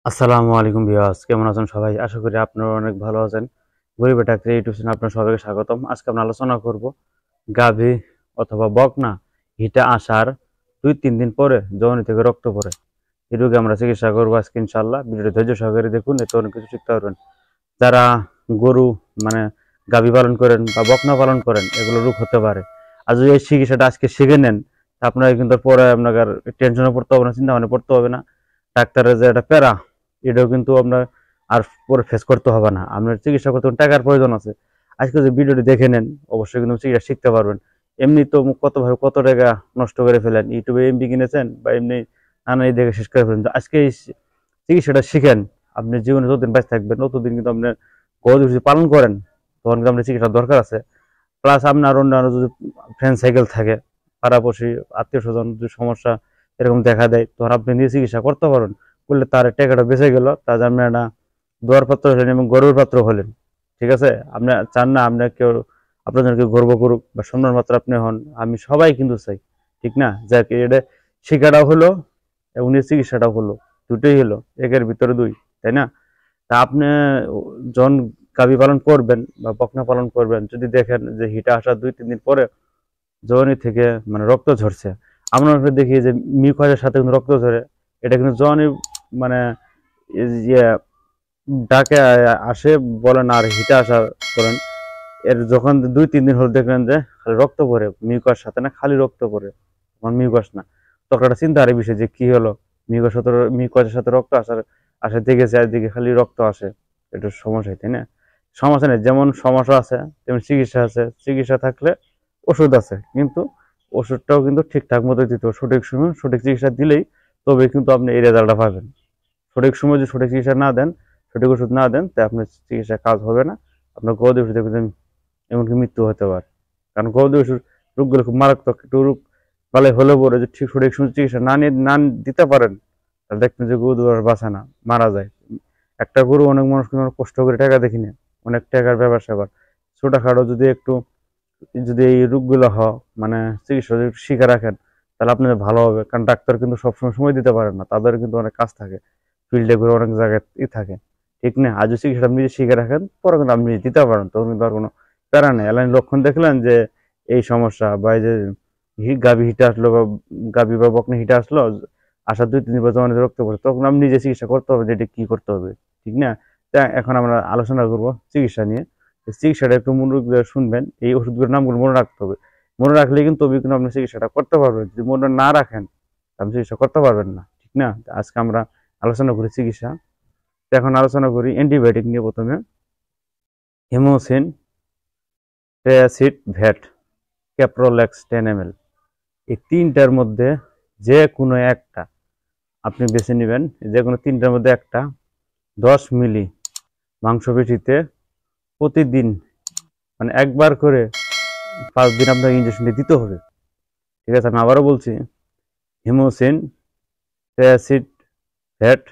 আসসালামু আলাইকুম ভিউয়ার্স, কেমন আছেন সবাই? আশা করি আপনারা অনেক ভালো আছেন। গরিবের ডাক্তার ইউটিউব চ্যানেলে আপনার সবাইকে স্বাগতম। আজকে আমরা আলোচনা করব গাভী অথবা বকনা হিটে আসার 2-3 দিন পরে যৌন থেকে রক্ত পড়ে এই রোগে আমরা চিকিৎসা করবো আজকে ইনশাআল্লাহ। ভিডিওটি ধৈর্য সহকারে দেখুন, এতে অনেক কিছু শিখতে পারবেন। যারা গরু মানে গাভী পালন করেন বা বকনা পালন করেন, এগুলো রোগ হতে পারে। আর যদি এই চিকিৎসাটা আজকে শিখে নেন, তা আপনারা কিন্তু পরে আপনাকে আর টেনশনে পড়তে হবে না, চিন্তা ভাবনা পড়তে হবে না। ডাক্তারের যে একটা প্যারা, এটাও কিন্তু আপনার আর পরে ফেস করতে হবে না। আপনার চিকিৎসা করতে টাকার প্রয়োজন আছে, আজকে যে ভিডিওটি দেখে নেন অবশ্যই কিন্তু চিকিৎসা শিখতে পারবেন। এমনি তো কত ভাবে কত টাকা নষ্ট করে ফেলেন, ইউটিউবে এমবি কিনেছেন বা এমনি নানা দেখে শেষ করে ফেলেন। তো আজকে এই চিকিৎসাটা শিখেন, আপনি জীবনে যতদিন বেঁচে থাকবেন ততদিন কিন্তু আপনি গবাদি পশু পালন করেন, তখন কিন্তু আপনার চিকিৎসার দরকার আছে। প্লাস আপনার অন্যান্য যদি ফ্রেন্ড সাইকেল থাকে, পাড়াপড়শি আত্মীয় স্বজন যদি সমস্যা এরকম দেখা দেয়, তখন আপনি নিজে চিকিৎসা করতে পারেন। করলে তার টাকাটা বেঁচে গেল, তার আপনি একটা দোয়ার পাত্র হলেন এবং গর্বের পাত্র হলেন। ঠিক আছে? আপনি চান না আপনার কেউ আপনার জন্য কেউ গর্ব করুক বা সম্মান পাত্র আপনি হন, আমি সবাই কিন্তু চাই। ঠিক না? যাকে এটা শিক্ষাটাও হলো এবং চিকিৎসাটাও হলো, দুটোই হলো, একের ভিতরে দুই, তাই না? তা আপনি যখন গাভী পালন করবেন বা বকনা পালন করবেন, যদি দেখেন যে হিটা আসার 2-3 দিন পরে জওয়ানি থেকে মানে রক্ত ঝরছে, আমরা দেখি যে মিউকাসের সাথে কিন্তু রক্ত ঝরে, এটা কিন্তু জওয়ানি মানে ইয়ে ডাকে আসে বলেন আর হিটা আসা বলেন। এর যখন 2-3 দিন হলে দেখবেন যে খালি রক্ত পড়ে, মিউকাস সাথে না, খালি রক্ত পড়ে, তখন মিউকাস না। তখন একটা চিন্তা আর বিষয় যে কি হলো, মিউকাসের সাথে রক্ত আসে দেখেছে, আর দিকে খালি রক্ত আসে, এটা সমস্যা, তাই না? সমস্যা নেই, যেমন সমস্যা আছে তেমন চিকিৎসা আছে। চিকিৎসা থাকলে ওষুধ আছে, কিন্তু ওষুধটাও কিন্তু ঠিকঠাক মতো দিতে হবে, সঠিক সময় সঠিক চিকিৎসা দিলেই তবে কিন্তু আপনি এই রেজাল্টটা পাবেন। সঠিক সময় যদি সঠিক চিকিৎসা না দেন, সঠিক ওষুধ না দেন, তা আপনার চিকিৎসা কাজ হবে না। আপনার গবাদি পশু দেখবেন এমনকি মৃত্যু হতে পারে। কারণ গবাদি পশুর রোগগুলো খুব মারাত্মক একটু রোগ পালে হলে পরে যে ঠিক সঠিক সময় চিকিৎসা না দিতে পারেন, তাহলে দেখবেন যে গরু আর বাঁচে না, মারা যায়। একটা গরু অনেক মানুষ কিন্তু অনেক কষ্ট করে টাকা দেখি না, অনেক টাকার ব্যাপার স্যাপার। ছোটখাটো যদি একটু যদি এই রোগগুলো মানে চিকিৎসা যদি একটু শিখে রাখেন, তাহলে আপনাদের ভালো হবে। কারণ ডাক্তার কিন্তু সবসময় সময় দিতে পারেন না, তাদের কিন্তু অনেক কাজ থাকে, ফিল্ডে করে অনেক জায়গায় থাকে। ঠিক না? আজ যদি চিকিৎসা আপনি নিজে শিখে রাখেন, পরে কিন্তু আপনি দিতে পারেন, তখন কিন্তু আর কোনো প্যারা নেই। এলাইন লক্ষণ দেখলেন যে এই সমস্যা বা এই যে গাভী হিটে আসলো বা গাভী বা বকনা হিটে আসলো, আসার 2-3 দিন পর যখন রক্ত পড়ে, তখন আপনি নিজে চিকিৎসা করতে হবে যে এটা কি করতে হবে। ঠিক না? তা এখন আমরা আলোচনা করব চিকিৎসা নিয়ে। চিকিৎসাটা একটু মনোযোগ দিয়ে শুনবেন, এই ওষুধগুলোর নামগুলো মনে রাখতে হবে। মনে রাখলে কিন্তু তবে কিন্তু আপনি চিকিৎসাটা করতে পারবেন। যদি মনে না রাখেন, আপনি চিকিৎসা করতে পারবেন না। ঠিক না? আজকে আমরা আলোচনা করি চিকিৎসা। এখন আলোচনা করি অ্যান্টিবায়োটিক নিয়ে। প্রথমে হিমোসিন, ট্রেয়াসিড, ভ্যাট, ক্যাপ্রোল্যাক্স 10 ml, এই তিনটার মধ্যে যে কোনো একটা আপনি বেছে নেবেন। যে কোনো তিনটার মধ্যে একটা 10 মিলি মাংসপেশিতে প্রতিদিন মানে একবার করে 5 দিন আপনাকে ইঞ্জেকশনটি দিতে হবে। ঠিক আছে? আমি আবারও বলছি, হিমোসিন, ট্রেয়াসিড, ভ্যাট,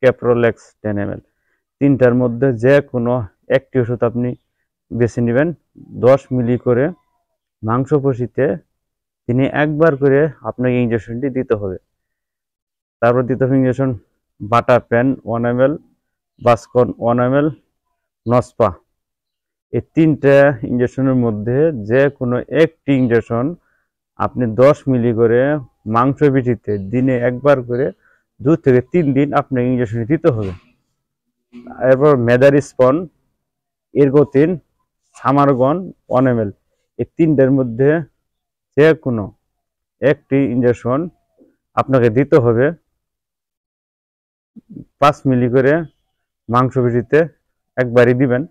ক্যাপ্রোল্যাক্স 10 ml, তিনটার মধ্যে যে কোনো একটি ওষুধ আপনি বেছে নেবেন। 10 মিলি করে মাংসপেশিতে তিনি একবার করে আপনাকে ইঞ্জেকশনটি দিতে হবে। তারপর দিতে হবে ইঞ্জেকশন বাটা প্যান 1 ml, বাসকন 1 ml, নসপা, এই তিনটা ইঞ্জেকশনের মধ্যে যে কোনো একটি ইঞ্জেকশন আপনি 10 মিলি করে মাংসপেশিতে দিনে একবার করে 2 থেকে 3 দিন আপনাকে ইঞ্জেকশন দিতে হবে। এরপর মেদারিস্পন, এরগোতিন, সামারগন 1 ml, এই তিনটার মধ্যে যে কোনো একটি ইঞ্জেকশন আপনাকে দিতে হবে 5 মিলি করে মাংসপেশিতে একবারই দিবেন।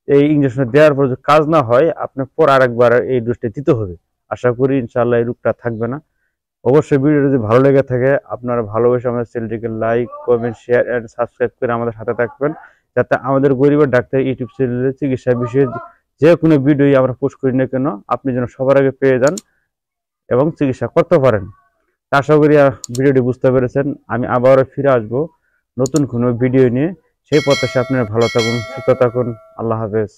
এই ইঞ্জেকশন দেওয়ার পর যদি কাজ না হয়, আপনার পর আরেকবার এই ডোজটা দিতে হবে। আশা করি ইনশাআল্লাহ এই রোগটা থাকবে না। অবশ্যই ভিডিওটা যদি ভালো লেগে থাকে, আপনারা ভালোবেসে আমাদের চ্যানেলটিকে like, comment, share and subscribe করে আমাদের সাথে থাকবেন, যাতে আমাদের গরিবের ডাক্তার ইউটিউব চ্যানেলে চিকিৎসা বিষয়ে যে কোনো ভিডিও আমরা পোস্ট করি না কেন, আপনি যেন সবার আগে পেয়ে যান এবং চিকিৎসা করতে পারেন। আশা করি ভিডিওটি বুঝতে পেরেছেন। আমি আবারও ফিরে আসবো নতুন কোনো ভিডিও নিয়ে। সেই প্রত্যাশায় আপনারা ভালো থাকুন, সুস্থ থাকুন। আল্লাহ হাফেজ।